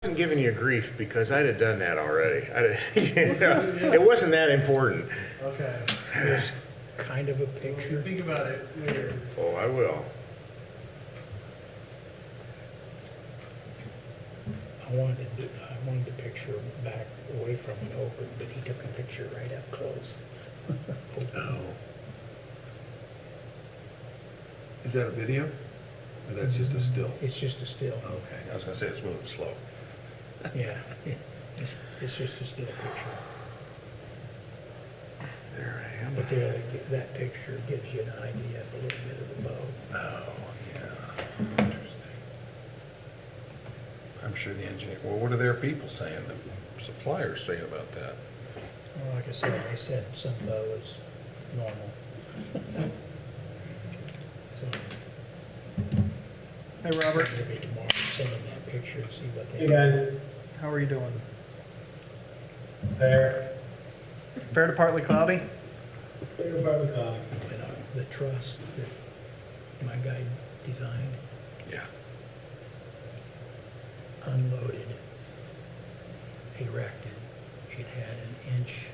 wasn't giving you grief because I'd have done that already. It wasn't that important. Okay. There's kind of a picture. Think about it later. Oh, I will. I wanted the picture back away from it over, but he took a picture right up close. Oh. Is that a video? Or that's just a still? It's just a still. Okay, I was gonna say it's moving slow. Yeah, it's just a still picture. There I am. But there, that picture gives you an idea of a little bit of the bow. Oh, yeah. Interesting. I'm sure the engineer, well, what are their people saying, the suppliers saying about that? Well, like I said, they said some bow is normal. So Hey, Robert. maybe tomorrow, send them that picture and see what they. Hey guys, How are you doing? there, Fair to partly cloudy? bigger part of the comic. But, the truss that my guy designed, Yeah. unloaded, erected, it had an inch.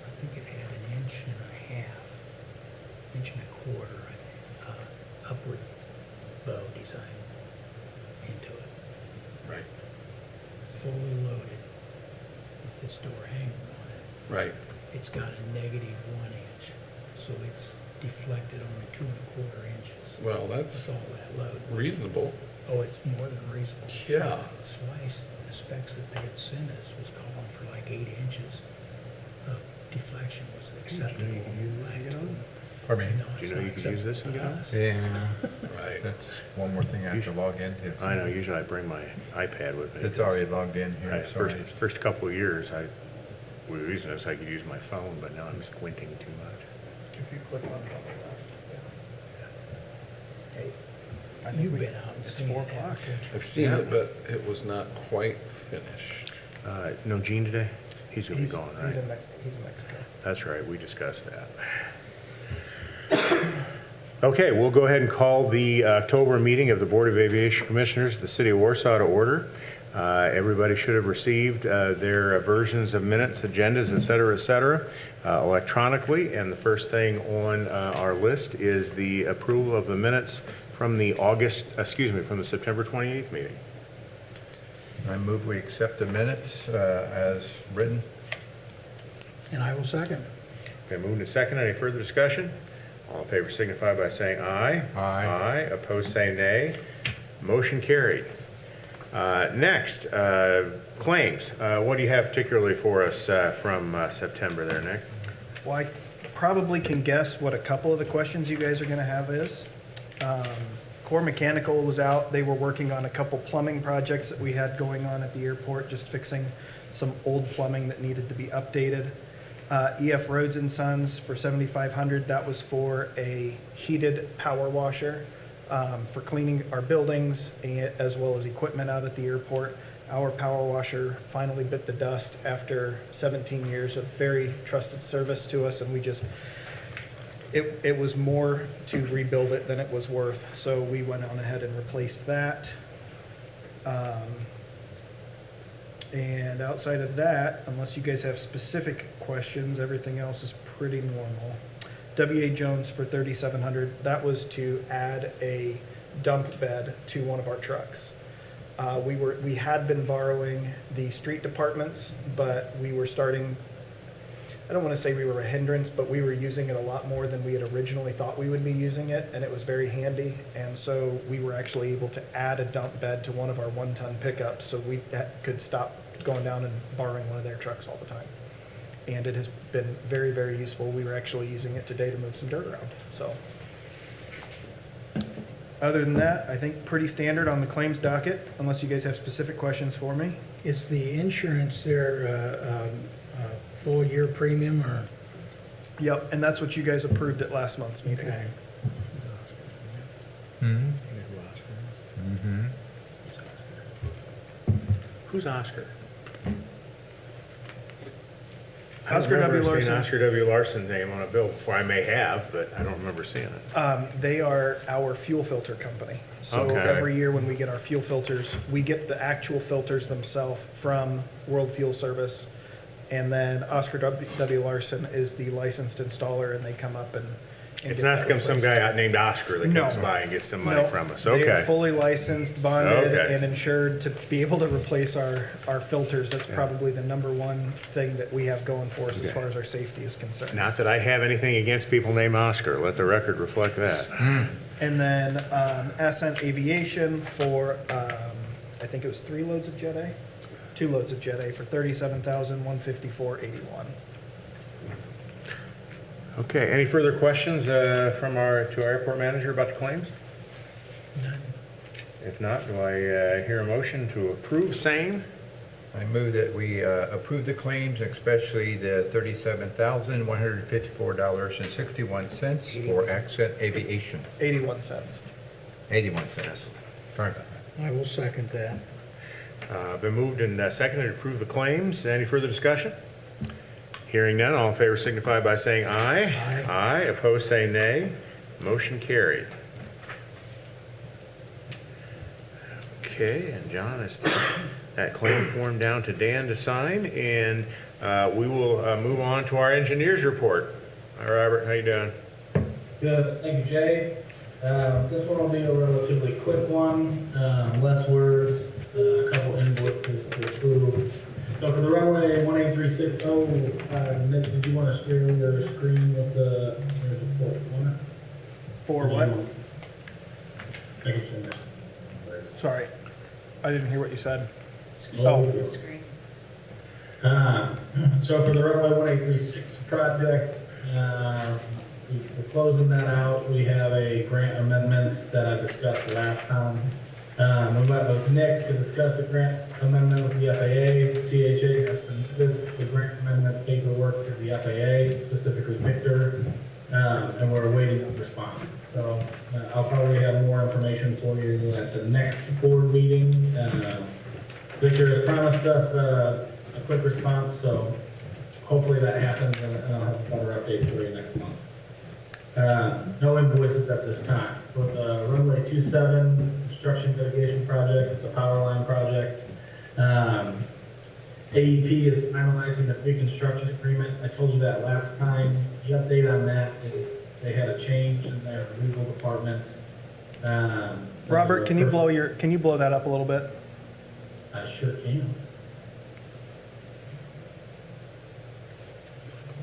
I think it had an inch and a half, inch and a quarter, I think, upward bow design into it, Right, fully loaded with this door hanger on it. right. It's got a -1 inch, so it's deflected only 2¼ inches. Well, That's that's all that load. reasonable. Oh, it's more than reasonable. Yeah. Twice, the specs that they had sent us was calling for like 8 inches of deflection was acceptable. Pardon me? No, Do you it's know not you could use this and get on? acceptable Yeah, Right. that's one more thing I have to log into. I know, usually I bring my iPad with me. It's already logged in here, Right, sorry. first couple of years, we were using this, I could use my phone, but now I'm squinting too much. If you click on it on the Hey, I think you've we- been out and it's seen 4 it, o'clock. haven't you? I've seen Yeah. it, but it was not quite finished. No Gene today? He's gonna be gone, He's right? he's in Mexico. That's right, we discussed that. Okay, we'll go ahead and call the October meeting of the Board of Aviation Commissioners of the City of Warsaw to order. Everybody should have received their versions of minutes, agendas, et cetera, electronically. And the first thing on our list is the approval of the minutes from the from the September 28th meeting. I move we accept the minutes as written. And I will second. Okay, moving to second. Any further discussion? All in favor signify by saying aye. Aye. Aye. Opposed, say nay. Motion carried. Next, claims. What do you have particularly for us from September there, Nick? Well, I probably can guess what a couple of the questions you guys are gonna have is. Core Mechanical was out. They were working on a couple plumbing projects that we had going on at the airport, just fixing some old plumbing that needed to be updated. EF Rhodes and Sons for 7,500. That was for a heated power washer for cleaning our buildings as well as equipment out at the airport. Our power washer finally bit the dust after 17 years of very trusted service to us, and we just it was more to rebuild it than it was worth. So we went on ahead and replaced that. And outside of that, unless you guys have specific questions, everything else is pretty normal. W.A. Jones for 3,700. That was to add a dump bed to one of our trucks. We had been borrowing the street departments, but we were starting. I don't want to say we were a hindrance, but we were using it a lot more than we had originally thought we would be using it, and it was very handy. And so we were actually able to add a dump bed to one of our 1-ton pickups, so we could stop going down and borrowing one of their trucks all the time. And it has been very, very useful. We were actually using it today to move some dirt around. So other than that, I think pretty standard on the claims docket, unless you guys have specific questions for me. Is the insurance there full year premium or? Yep, and that's what you guys approved at last month's meeting. Okay. Mm-hmm. Mm-hmm. Who's Oscar? I don't Oscar W. remember seeing Larson. Oscar W. Larson's name on a bill before. I may have, but I don't remember seeing it. They are our fuel filter company. So Okay. every year when we get our fuel filters, we get the actual filters themselves from World Fuel Service. And then Oscar W. Larson is the licensed installer, and they come up and It's get not that some replaced. guy out named Oscar that comes No. by and gets some money No, from us. They are Okay. fully licensed, bonded, Okay. and insured to be able to replace our filters. That's probably the number one thing that we have going for us as Okay. far as our safety is concerned. Not that I have anything against people named Oscar. Let the record reflect that. And then Ascent Aviation for, I think it was 3 loads of Jet A? 2 loads of Jet A for $37,154.81. Okay, any further questions to our airport manager about the claims? None. If not, do I hear a motion to approve same? I move that we approve the claims, especially the $37,154.61 for Accent Aviation. 81 cents. 81 cents. Sorry about that. I will second that. Been moved and seconded to approve the claims. Any further discussion? Hearing none, all in favor signify by saying aye. Aye. Aye, opposed say nay. Motion carried. Okay, and John has that claim form down to Dan to sign, and we will move on to our engineer's report. Hi, Robert, how you doing? Good, thank you, Jay. This one will be a relatively quick one, less words, a couple invoices to approve. So for the runway 18360, Nick, did you want to share your screen with the report on it? For what? I can send it. Sorry, I didn't hear what you said. Oh. Oh, Screen. So for the runway 1836 project, we're closing that out. We have a grant amendment that I discussed last time. We met with Nick to discuss the grant amendment with the FAA. CHA has submitted the grant amendment paperwork to the FAA, specifically Victor, and we're awaiting a response. So I'll probably have more information for you at the next board meeting. Victor has promised us a quick response, so hopefully that happens, and I'll have a better update for you next month. No invoices at this time. For the runway 27 construction mitigation project, the power line project, AEP is finalizing the pre-construction agreement. I told you that last time. The update on that is they had a change in their legal department. Robert, can you blow that up a little bit? I sure can.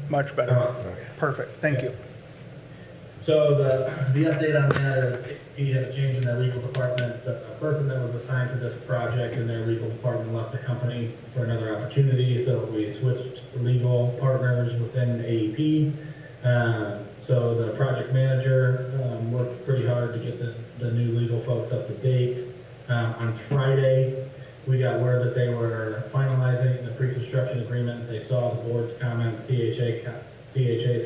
Much better. Perfect, thank you. So the update on that is he had a change in their legal department. The person that was assigned to this project in their legal department left the company for another opportunity, so we switched legal partners within AEP. So the project manager worked pretty hard to get the new legal folks up to date. On Friday, we got word that they were finalizing the pre-construction agreement. They saw the board's comments, CHA's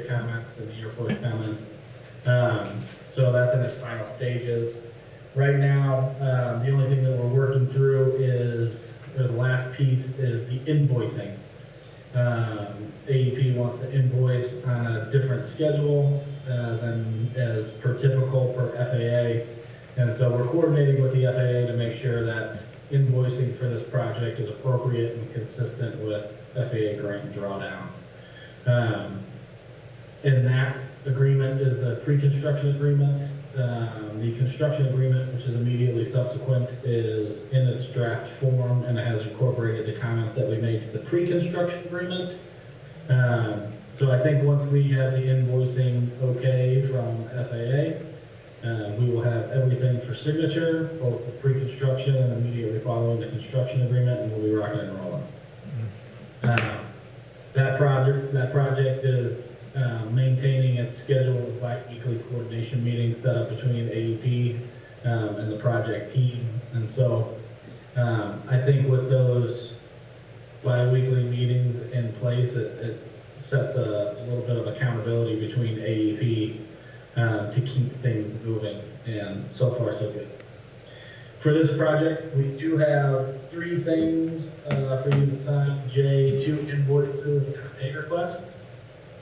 comments, and the Air Force comments. So that's in its final stages. Right now, the only thing that we're working through is, or the last piece is the invoicing. AEP wants to invoice on a different schedule than as per typical per FAA. And so we're coordinating with the FAA to make sure that invoicing for this project is appropriate and consistent with FAA grant drawdown. In that agreement is the pre-construction agreement. The construction agreement, which is immediately subsequent, is in its draft form, and it has incorporated the comments that we made to the pre-construction agreement. So I think once we have the invoicing okay from FAA, we will have everything for signature, both the pre-construction and immediately following the construction agreement, and we'll be rocking and rolling. That project is maintaining its schedule of bi-weekly coordination meetings set up between AEP and the project team. And so I think with those bi-weekly meetings in place, it sets a little bit of accountability between AEP to keep things moving, and so far so good. For this project, we do have 3 things for you to sign. Jay, 2 invoices, and a pay request.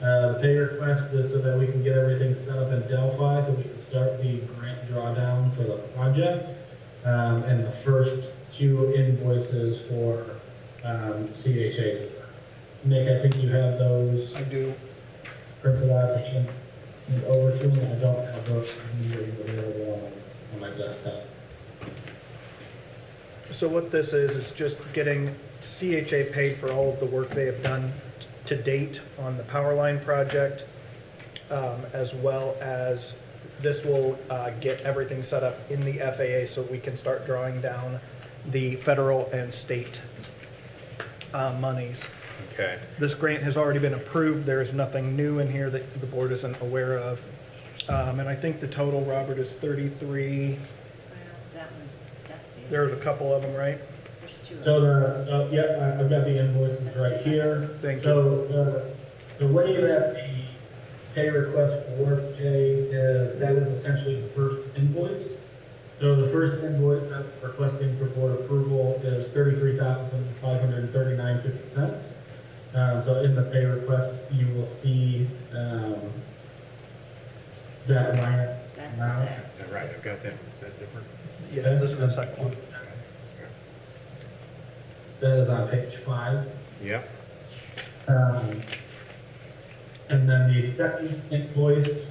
The pay request is so that we can get everything set up in Delphi so we can start the grant drawdown for the project. And the first 2 invoices for CHA. Nick, I think you have those I do. printed out and over to me. I don't have those available on my desktop. So what this is just getting CHA paid for all of the work they have done to date on the power line project, as well as this will get everything set up in the FAA so we can start drawing down the federal and state monies. Okay. This grant has already been approved. There is nothing new in here that the board isn't aware of. And I think the total, Robert, is 33. Well, that one, that's the, There's a couple of them, right? there's 2 of So them. I've got the invoices right here. Thank you. So the way that the pay request for work, Jay, is that is essentially the first invoice. So the first invoice that we're requesting for board approval is $33,539.50. So in the pay request, you will see that line That's amount. there. Right, I've got that. Is that different? Yes, this is the second one. That is on page 5. Yep. And then the second invoice,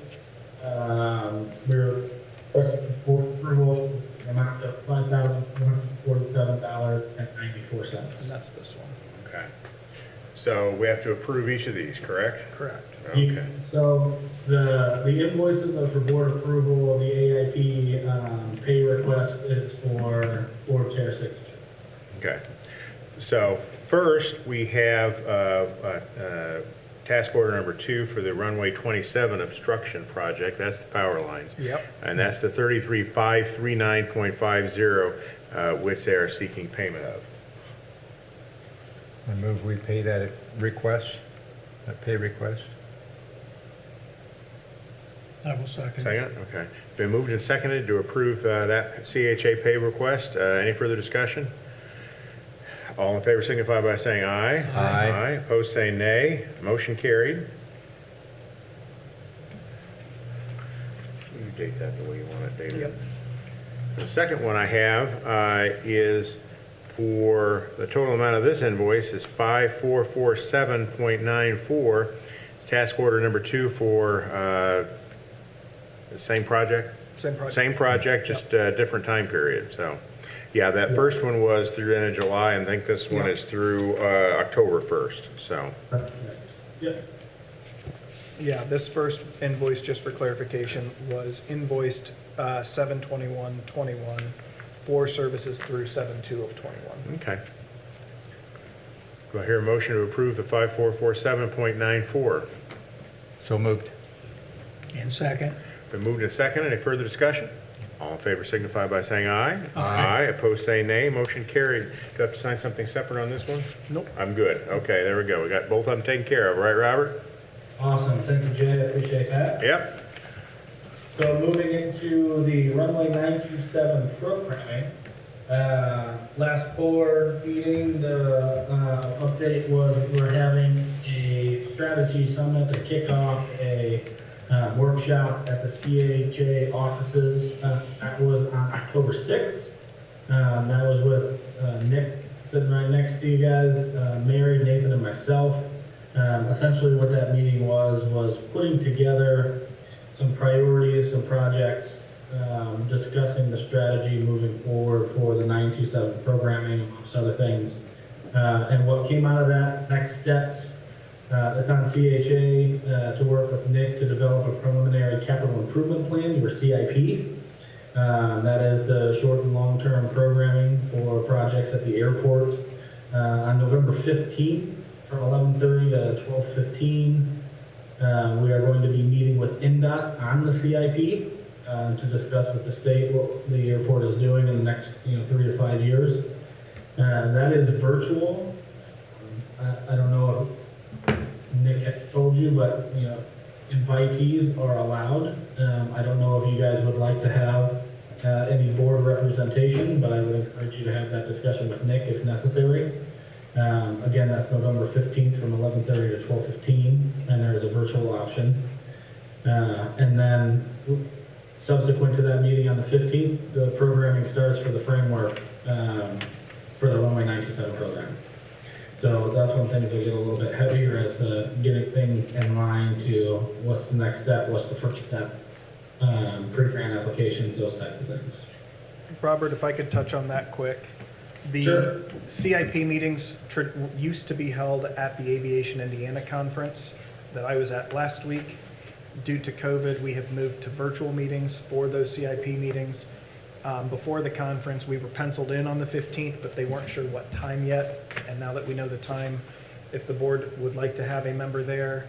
we're requesting for approval, an amount of $5,447.94. And that's this one. Okay. So we have to approve each of these, correct? Correct. Okay. So the invoices are for board approval, the AIP pay request is for board chair signature. Okay. So first, we have task order number 2 for the runway 27 obstruction project. That's the power lines. Yep. And that's the 33,539.50, which they are seeking payment of. I move we pay that request, that pay request. I will second. Second? Okay. Been moved and seconded to approve that CHA pay request. Any further discussion? All in favor signify by saying aye. Aye. Aye. Opposed, say nay. Motion carried. You date that the way you want it dated. Yep. The second one I have is for, the total amount of this invoice is 5447.94. It's task order number 2 for the same project? Same project. Same project, just a different time period, so. Yeah, that first one was through the end of July, and I think this one Yeah. is through October 1st, so. Yep. Yeah, this first invoice, just for clarification, was invoiced 7/21/21 for services through 7/2/21. Okay. Do I hear a motion to approve the 5447.94? So moved. And second. Been moved and seconded. Any further discussion? All in favor signify by saying aye. Aye. Opposed, say nay. Motion carried. Do I have to sign something separate on this one? Nope. I'm good. Okay, there we go. We got both of them taken care of, right, Robert? Awesome, thank you, Jay, I appreciate that. Yep. So moving into the runway 927 programming, last board meeting, the update was we're having a strategy summit to kick off a workshop at the CHA offices. That was on October 6th. That was with Nick sitting right next to you guys, Mary, Nathan, and myself. Essentially what that meeting was putting together some priorities, some projects, discussing the strategy moving forward for the 927 programming, amongst other things. And what came out of that, next steps, it's on CHA to work with Nick to develop a preliminary capital improvement plan, or CIP. That is the short and long-term programming for projects at the airport. On November 15th, from 11:30 to 12:15, we are going to be meeting with NDOT on the CIP to discuss with the state what the airport is doing in the next 3 to 5 years. That is virtual. I don't know if Nick had told you, but invitees are allowed. I don't know if you guys would like to have any board representation, but I would encourage you to have that discussion with Nick if necessary. Again, that's November 15th from 11:30 to 12:15, and there is a virtual option. And then subsequent to that meeting on the 15th, the programming starts for the framework for the Runway 927 program. So that's when things will get a little bit heavier as to getting things in line to what's the next step, what's the first step, pre-grant applications, those types of things. Robert, if I could touch on that quick. The Sure. CIP meetings used to be held at the Aviation Indiana conference that I was at last week. Due to COVID, we have moved to virtual meetings for those CIP meetings. Before the conference, we were penciled in on the 15th, but they weren't sure what time yet. And now that we know the time, if the board would like to have a member there,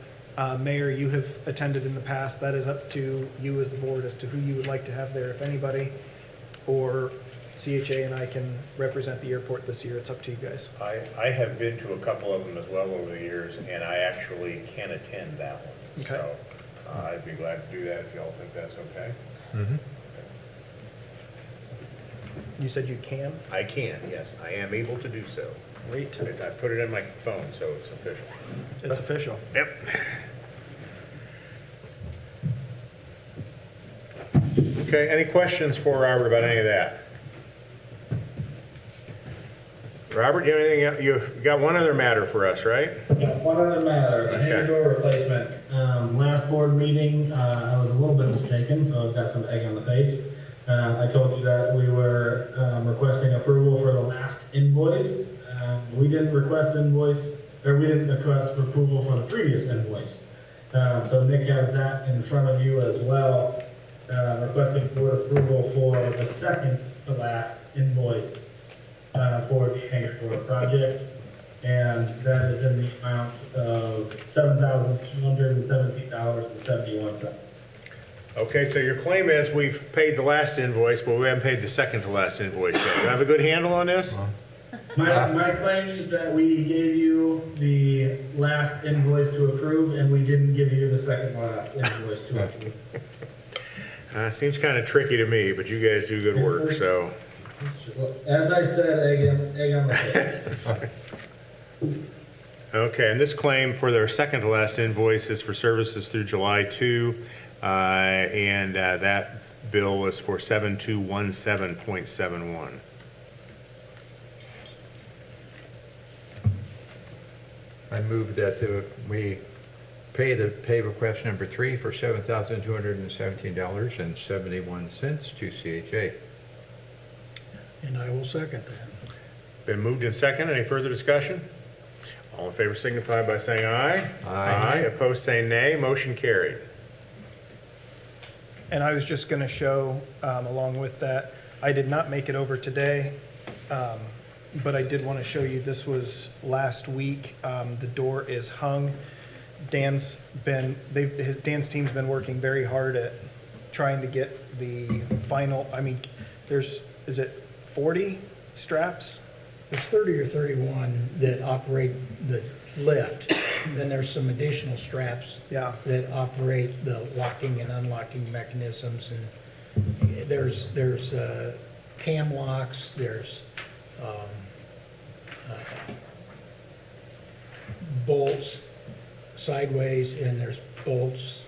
Mayor, you have attended in the past. That is up to you as the board as to who you would like to have there, if anybody. Or CHA and I can represent the airport this year. It's up to you guys. I have been to a couple of them as well over the years, and I actually can attend that one. Okay. So I'd be glad to do that if y'all think that's okay. You said you can? I can, yes. I am able to do so. Great. I put it in my phone, so it's official. It's official. Yep. Okay, any questions for Robert about any of that? Robert, you have anything, you got one other matter for us, right? Yeah, one other matter, the hangar door replacement. Last board meeting, I was a little bit mistaken, so I've got some egg on the face. I told you that we were requesting approval for the last invoice. We didn't request approval for the previous invoice. So Nick has that in front of you as well, requesting board approval for the second to last invoice for the hangar door project. And that is in the amount of $7,217.71. Okay, so your claim is we've paid the last invoice, but we haven't paid the second to last invoice yet. Do you have a good handle on this? My claim is that we gave you the last invoice to approve, and we didn't give you the second last invoice to approve. Seems kind of tricky to me, but you guys do good work, so. As I said, egg on the face. Okay, and this claim for their second to last invoice is for services through July 2, and that bill was for 7217.71. I move that we pay the pay request number 3 for $7,217.71 to CHA. And I will second that. Been moved and second. Any further discussion? All in favor signify by saying aye. Aye. Opposed, say nay. Motion carried. And I was just going to show, along with that, I did not make it over today, but I did want to show you, this was last week. The door is hung. Dan's team's been working very hard at trying to get the final, is it 40 straps? There's 30 or 31 that operate the lift. Then there's some additional straps Yeah. that operate the locking and unlocking mechanisms. And there's cam locks, there's bolts sideways, and there's bolts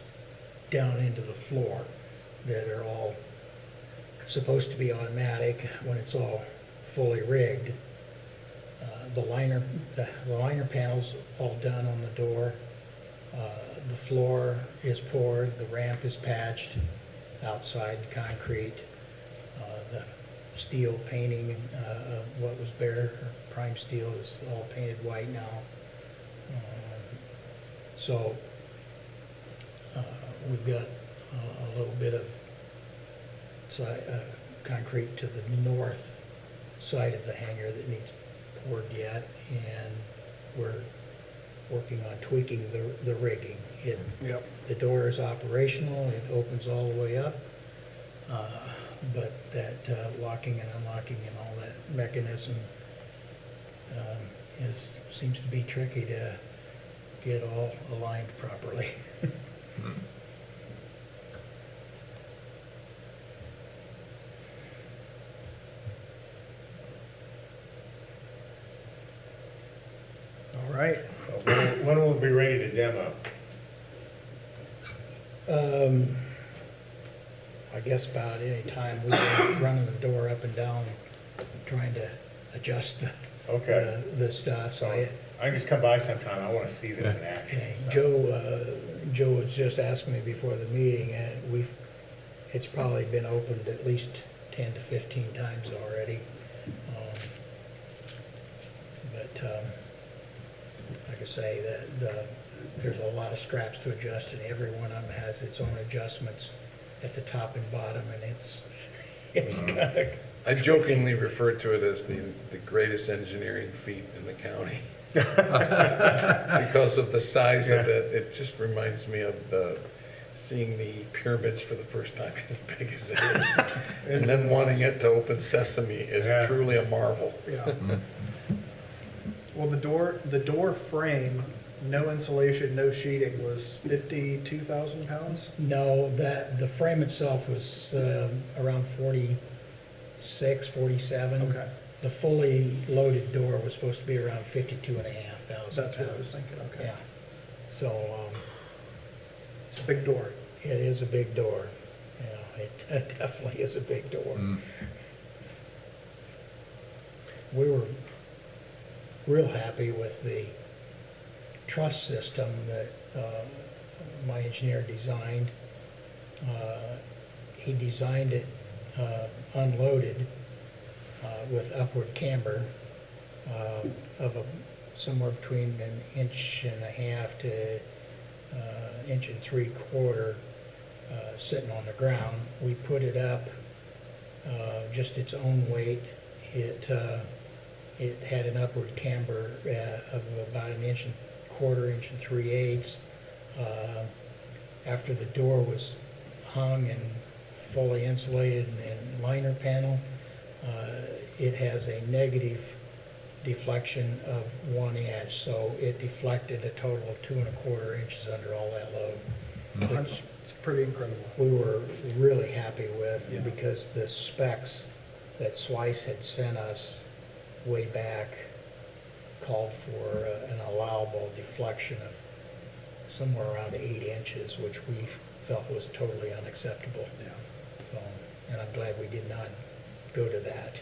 down into the floor that are all supposed to be automatic when it's all fully rigged. The liner panel's all done on the door. The floor is poured, the ramp is patched, outside concrete. The steel painting of what was bare, or prime steel, is all painted white now. So we've got a little bit of concrete to the north side of the hangar that needs poured yet, and we're working on tweaking the rigging. Yep. The door is operational, it opens all the way up, but that locking and unlocking and all that mechanism seems to be tricky to get all aligned properly. demo? I guess about any time we were running the door up and down, trying to adjust Okay. the stuff, so I can just come by sometime. I want to see this in action. okay. so. Joe was just asking me before the meeting, and it's probably been opened at least 10 to 15 times already. But like I say, there's a lot of straps to adjust, and every one of them has its own adjustments at the top and bottom, and it's kind of, I jokingly refer to it as the greatest engineering feat in the county. Because of the size of it, it just reminds me of seeing the pyramids for the first time as big as it is. And then wanting it to open sesame is Yeah. truly a marvel. Yeah. Well, the door frame, no insulation, no sheeting, was 52,000 pounds? no, the frame itself was around 46, 47. Okay, The fully loaded door was supposed to be around 52,500 that's what I was thinking, okay. Yeah. So, It's a big door. it is a big door. Yeah, it definitely is a big door. We were real happy with the truss system that my engineer designed. He designed it unloaded with upward camber of somewhere between an inch and a half to inch and 3/4 sitting on the ground. We put it up just its own weight. It had an upward camber of about an inch and quarter, inch and 3/8. After the door was hung and fully insulated and liner panel, it has a negative deflection of 1 inch, so it deflected a total of 2¼ inches under all that load, which It's pretty incredible. we were really happy with, Yeah. because the specs that Swice had sent us way back called for an allowable deflection of somewhere around 8 inches, which we felt was totally unacceptable. Yeah. So, and I'm glad we did not go to that.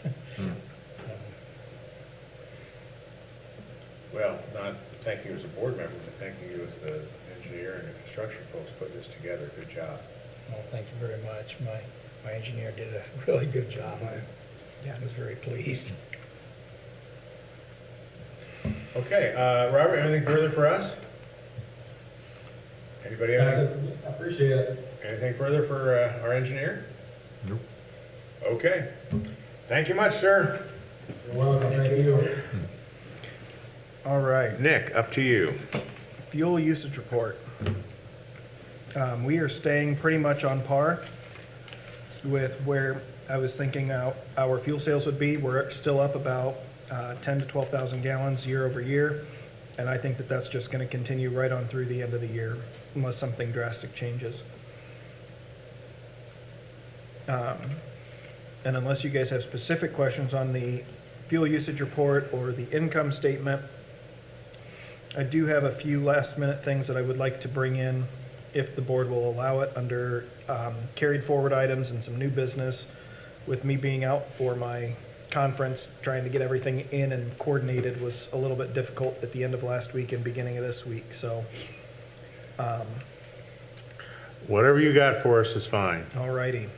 Well, not thank you as a board member, but thank you as the engineer and the construction folks put this together. Good job. Well, thank you very much. My engineer did a really good job. I was very pleased. Okay, Robert, anything further for us? Anybody have That's it. I appreciate it. anything further for our engineer? Nope. Okay. Thank you much, sir. You're welcome, thank you. All right. Nick, up to you. Fuel usage report. We are staying pretty much on par with where I was thinking our fuel sales would be. We're still up about 10 to 12,000 gallons year over year. And I think that that's just going to continue right on through the end of the year unless something drastic changes. And unless you guys have specific questions on the fuel usage report or the income statement, I do have a few last minute things that I would like to bring in if the board will allow it under carried forward items and some new business. With me being out for my conference, trying to get everything in and coordinated was a little bit difficult at the end of last week and beginning of this week, so. Whatever you got for us is fine. Alrighty.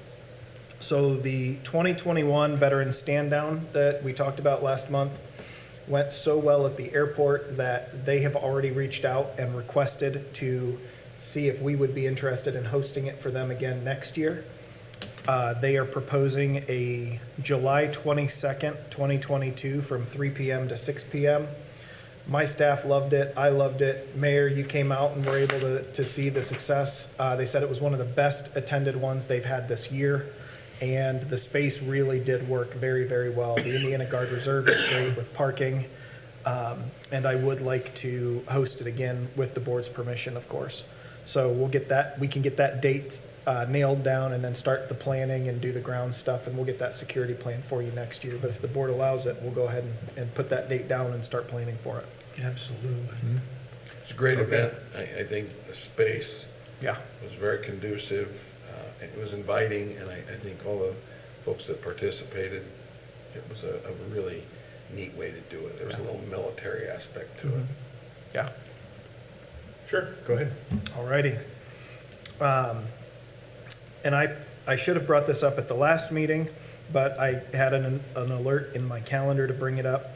So the 2021 veteran stand down that we talked about last month went so well at the airport that they have already reached out and requested to see if we would be interested in hosting it for them again next year. They are proposing a July 22nd, 2022 from 3 p.m. to 6 p.m. My staff loved it. I loved it. Mayor, you came out and were able to see the success. They said it was one of the best attended ones they've had this year. And the space really did work very, very well. The Indiana Guard Reserve is great with parking. And I would like to host it again with the board's permission, of course. So we'll get that, we can get that date nailed down and then start the planning and do the ground stuff, and we'll get that security plan for you next year. But if the board allows it, we'll go ahead and put that date down and start planning for it. Absolutely. It's a great event. I think the space Yeah. was very conducive. It was inviting, and I think all the folks that participated, it was a really neat way to do it. There was a little military aspect to it. Yeah. Sure, go ahead. Alrighty. And I should have brought this up at the last meeting, but I had an alert in my calendar to bring it up.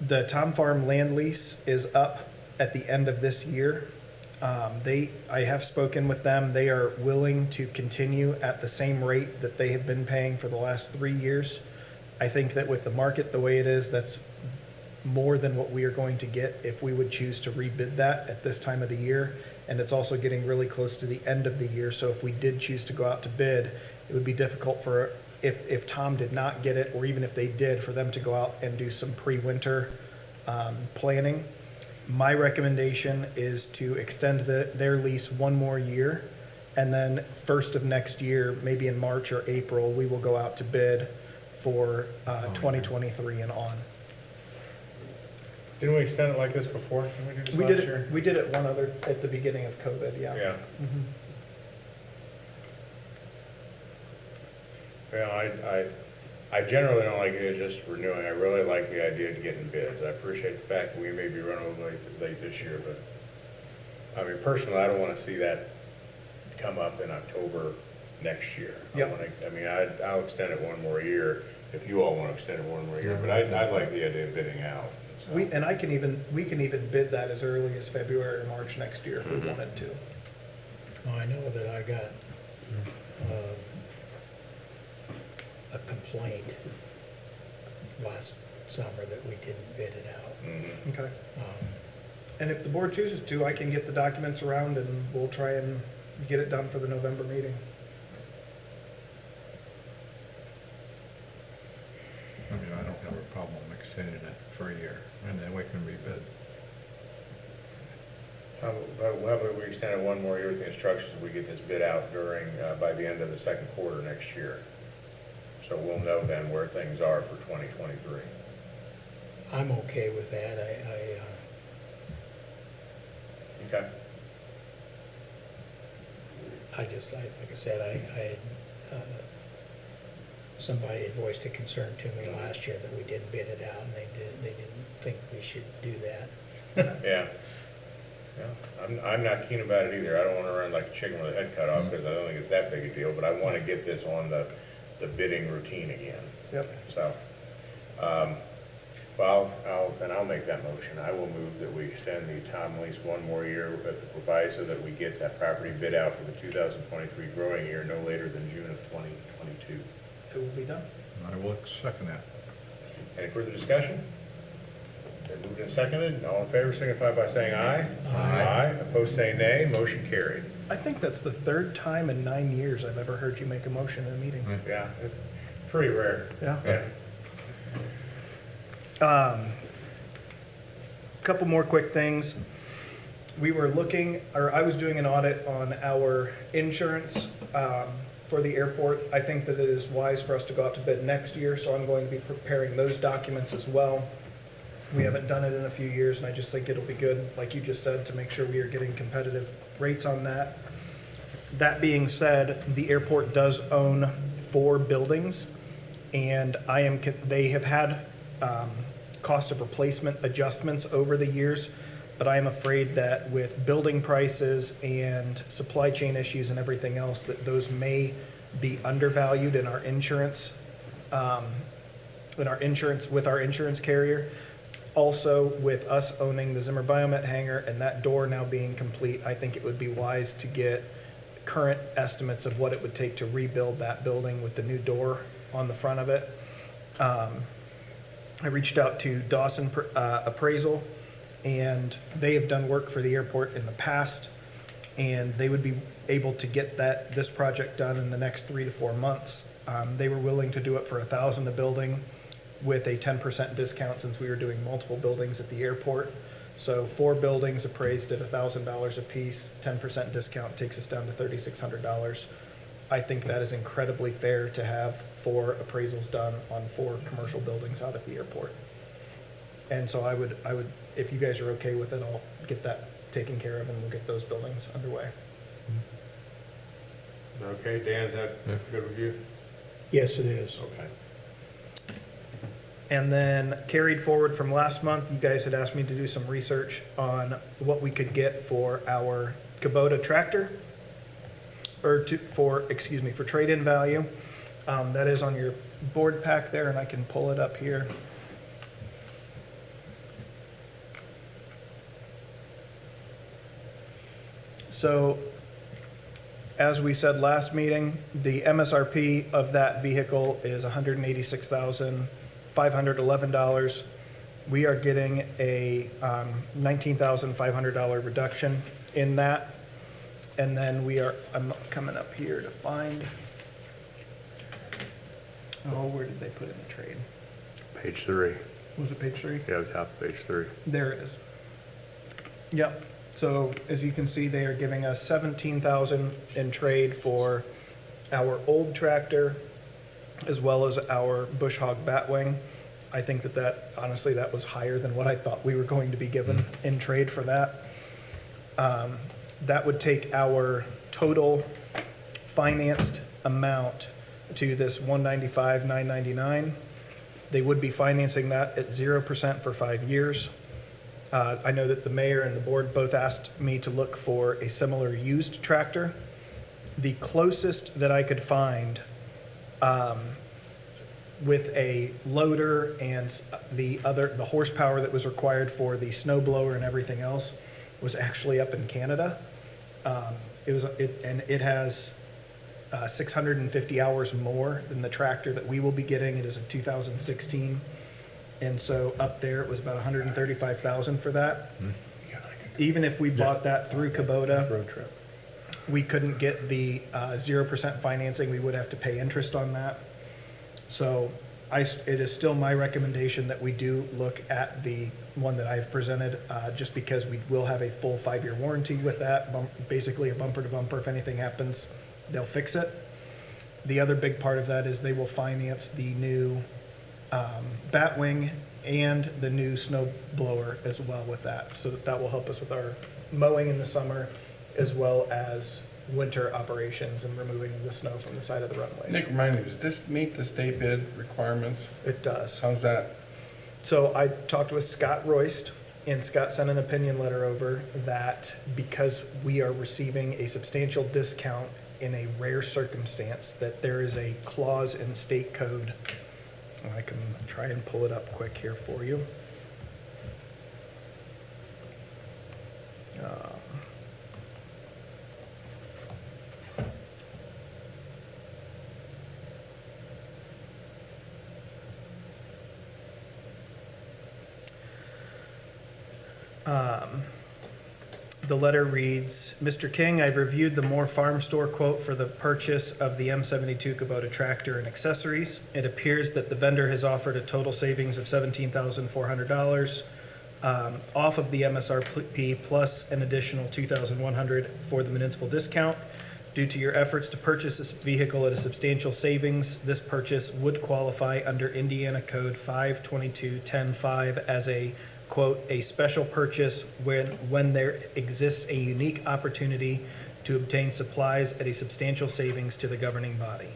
The Tom Farm land lease is up at the end of this year. I have spoken with them. They are willing to continue at the same rate that they have been paying for the last 3 years. I think that with the market the way it is, that's more than what we are going to get if we would choose to rebid that at this time of the year. And it's also getting really close to the end of the year, so if we did choose to go out to bid, it would be difficult for, if Tom did not get it, or even if they did, for them to go out and do some pre-winter planning. My recommendation is to extend their lease one more year, and then first of next year, maybe in March or April, we will go out to bid for 2023 and on. Didn't we extend it like this before? Didn't we do this We last did year? it, we did it one other, at the beginning of COVID, yeah. Yeah. Mhm. Well, I generally don't like it just renewing. I really like the idea of getting bids. I appreciate the fact that we may be running a little late this year, but, I mean, personally, I don't want to see that come up in October next year. Yep. I'll extend it one more year if you all want to extend it one more year, but I'd like the idea of bidding out. so. We can even bid that as early as February or March next year if we wanted to. Well, I know that I got a complaint last summer that we didn't bid it out. Mhm. Okay. Um, And if the board chooses to, I can get the documents around and we'll try and get it done for the November meeting. I mean, I don't have a problem extending it for a year, and then we can rebid. How about we extend it one more year with the instructions, we get this bid out by the end of the second quarter next year. So we'll know then where things are for 2023. I'm okay with that. Okay. Like I said, somebody had voiced a concern to me last year that we didn't bid it out, and they didn't think we should do that. Yeah. I'm not keen about it either. I don't want to run like a chicken with a head cut off because I don't think it's that big a deal, but I want to get this on the bidding routine again. Yep. So, I'll make that motion. I will move that we extend the Tom lease one more year with the proviso that we get that property bid out for the 2023 growing year no later than June of 2022. It will be done. I will second that. Any further discussion? Been moved and seconded. All in favor signify by saying aye. Aye. Opposed say nay. Motion carried. I think that's the third time in 9 years I've ever heard you make a motion in a meeting. Yeah, it's pretty rare. Yeah. Yeah. Couple more quick things. We were I was doing an audit on our insurance for the airport. I think that it is wise for us to go out to bid next year, so I'm going to be preparing those documents as well. We haven't done it in a few years, and I just think it'll be good, like you just said, to make sure we are getting competitive rates on that. That being said, the airport does own 4 buildings, and they have had cost of replacement adjustments over the years, but I am afraid that with building prices and supply chain issues and everything else, that those may be undervalued in our insurance, with our insurance carrier. Also, with us owning the Zimmer Biomet hangar and that door now being complete, I think it would be wise to get current estimates of what it would take to rebuild that building with the new door on the front of it. I reached out to Dawson Appraisal, and they have done work for the airport in the past, and they would be able to get this project done in the next 3 to 4 months. They were willing to do it for $1,000 a building with a 10% discount since we were doing multiple buildings at the airport. So 4 buildings appraised at $1,000 a piece, 10% discount takes us down to $3,600. I think that is incredibly fair to have 4 appraisals done on 4 commercial buildings out at the airport. And so I would, if you guys are okay with it, I'll get that taken care of and we'll get those buildings underway. Okay, Dan, is that good with you? Yes, it is. Okay. And then carried forward from last month, you guys had asked me to do some research on what we could get for our Kubota tractor, or for trade-in value. That is on your board pack there, and I can pull it up here. So, as we said last meeting, the MSRP of that vehicle is $186,511. We are getting a $19,500 reduction in that. And then I'm coming up here to find, where did they put in the trade? Page 3. Was it page 3? Yeah, the top of page 3. There it is. Yep. So as you can see, they are giving us $17,000 in trade for our old tractor as well as our bush hog batwing. I think that honestly, that was higher than what I thought we were going to be given in trade for that. That would take our total financed amount to this $195,999. They would be financing that at 0% for 5 years. I know that the mayor and the board both asked me to look for a similar used tractor. The closest that I could find with a loader and the horsepower that was required for the snow blower and everything else was actually up in Canada. It has 650 hours more than the tractor that we will be getting. It is a 2016. And so up there, it was about $135,000 for that. Even if we bought that through Kubota, Road trip. we couldn't get the 0% financing. We would have to pay interest on that. So it is still my recommendation that we do look at the one that I've presented, just because we will have a full 5-year warranty with that, basically a bumper to bumper. If anything happens, they'll fix it. The other big part of that is they will finance the new batwing and the new snow blower as well with that. So that will help us with our mowing in the summer as well as winter operations and removing the snow from the side of the runways. Nick, remind me, does this meet the state bid requirements? It does. How's that? So I talked with Scott Royst, and Scott sent an opinion letter over that because we are receiving a substantial discount in a rare circumstance, that there is a clause in state code. And I can try and pull it up quick here for you. The letter reads, Mr. King, I've reviewed the Moore Farm Store quote for the purchase of the M72 Kubota tractor and accessories. It appears that the vendor has offered a total savings of $17,400 off of the MSRP plus an additional $2,100 for the municipal discount. Due to your efforts to purchase this vehicle at a substantial savings, this purchase would qualify under Indiana Code 522.10.5 as a quote, a special purchase when there exists a unique opportunity to obtain supplies at a substantial savings to the governing body.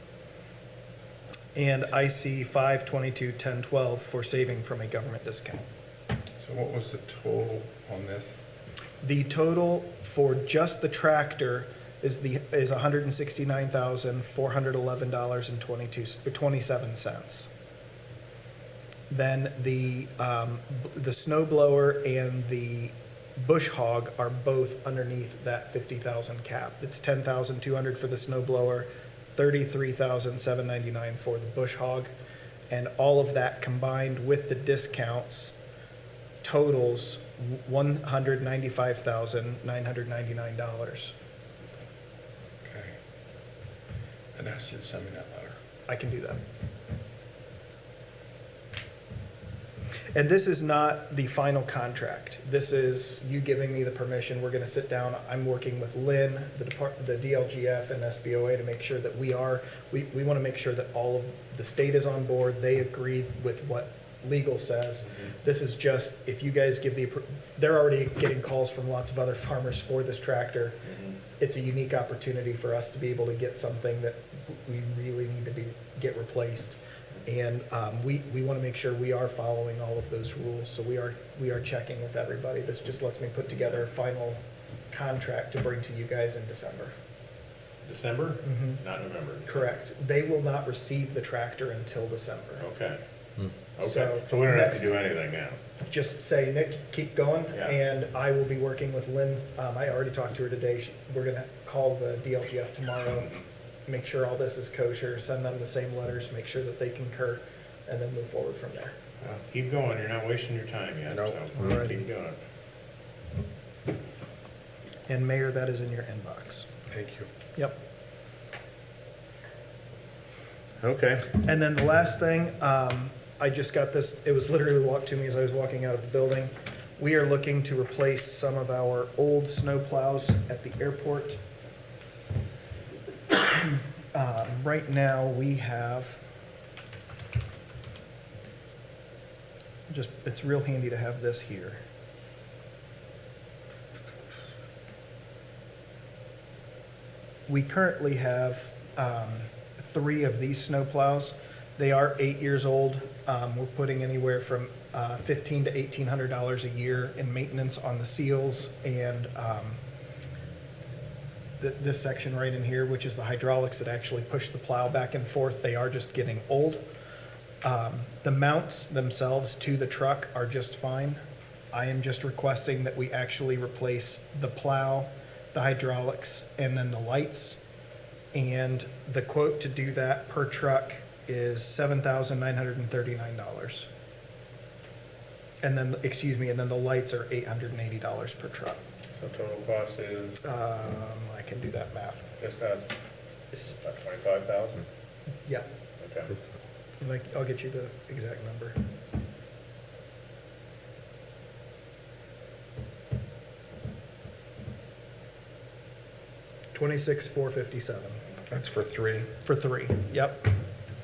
And IC 522.10.12 for saving from a government discount. So what was the total on this? The total for just the tractor is $169,411.27. Then the snow blower and the bush hog are both underneath that 50,000 cap. It's 10,200 for the snow blower, 33,799 for the bush hog, and all of that combined with the discounts totals $195,999. Okay. And ask you to send me that letter. I can do that. And this is not the final contract. This is you giving me the permission. We're going to sit down. I'm working with Lynn, the DLGF and SBOA to make sure that we want to make sure that all of the state is on board. They agree with what legal says. This is just, if you guys give they're already getting calls from lots of other farmers for this tractor. It's a unique opportunity for us to be able to get something that we really need to get replaced. And we want to make sure we are following all of those rules, so we are checking with everybody. This just lets me put together a final contract to bring to you guys in December. December? Mhm. Not November? Correct. They will not receive the tractor until December. Okay. Okay, So so we don't have next- to do anything now. Just say, Nick, keep going, Yeah. and I will be working with Lynn. I already talked to her today. We're gonna call the DLGF tomorrow, make sure all this is kosher, send them the same letters, make sure that they concur, and then move forward from there. Well, keep going, you're not wasting your time yet, No. so Alrighty. keep going. And Mayor, that is in your inbox. Thank you. Yep. Okay. And then the last thing, I just got this, it was literally walked to me as I was walking out of the building. We are looking to replace some of our old snow plows at the airport. Right now, we have, it's real handy to have this here. We currently have 3 of these snow plows. They are 8 years old. We're putting anywhere from $1,500 to $1,800 a year in maintenance on the seals and this section right in here, which is the hydraulics that actually push the plow back and forth. They are just getting old. The mounts themselves to the truck are just fine. I am just requesting that we actually replace the plow, the hydraulics, and then the lights. And the quote to do that per truck is $7,939. And then, and then the lights are $880 per truck. So total cost is I can do that math. just about 25,000? Yeah, Okay. I'll get you the exact number. $26,457 That's for 3. for 3. Yep.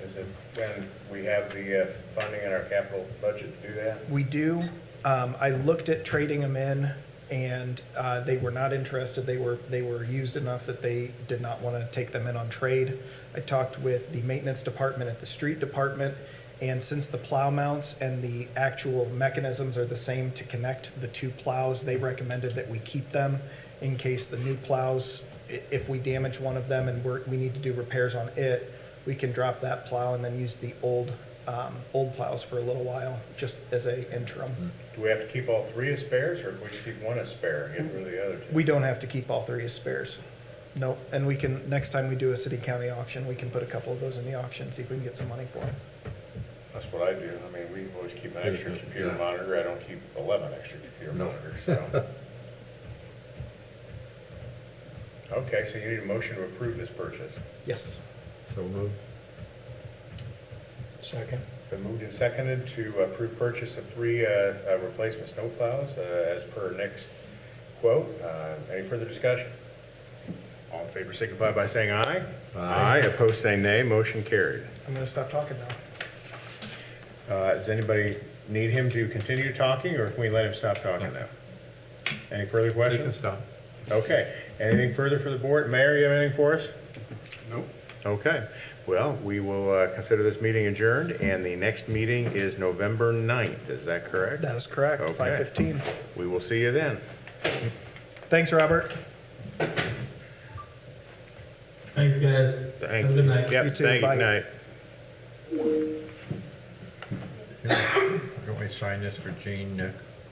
Is it, when we have the funding in our capital budget to do that? We do. I looked at trading them in, and they were not interested. They were used enough that they did not want to take them in on trade. I talked with the maintenance department at the street department, and since the plow mounts and the actual mechanisms are the same to connect the 2 plows, they recommended that we keep them in case the new plows, if we damage one of them and we need to do repairs on it, we can drop that plow and then use the old plows for a little while, just as a interim. Do we have to keep all 3 as spares, or can we just keep one as spare and get rid of the other 2? We don't have to keep all 3 as spares. Nope, and we can, next time we do a city-county auction, we can put a couple of those in the auction, see if we can get some money for them. That's what I do. I mean, we always keep an extra computer Yeah. monitor. I don't keep 11 extra computer No. monitors, so. Okay, so you need a motion to approve this purchase. Yes. So moved. Second. Been moved and seconded to approve purchase of 3 replacement snowplows as per Nick's quote. Any further discussion? All in favor signify by saying aye. Aye. Opposed, say nay. Motion carried. I'm gonna stop talking now. Does anybody need him to continue talking, or can we let him stop talking now? Any further You can questions? stop. Okay. Anything further for the board? Mayor, you have anything for us? Nope. Okay. Well, we will consider this meeting adjourned, and the next meeting is November 9th. Is that correct? That is correct, Okay. 5:15. We will see you then. Thanks, Thanks, Robert. guys. Thank Have a you. good night. Yep, You too. thank you. Bye. Good night. Don't we sign this for Gene, Nick?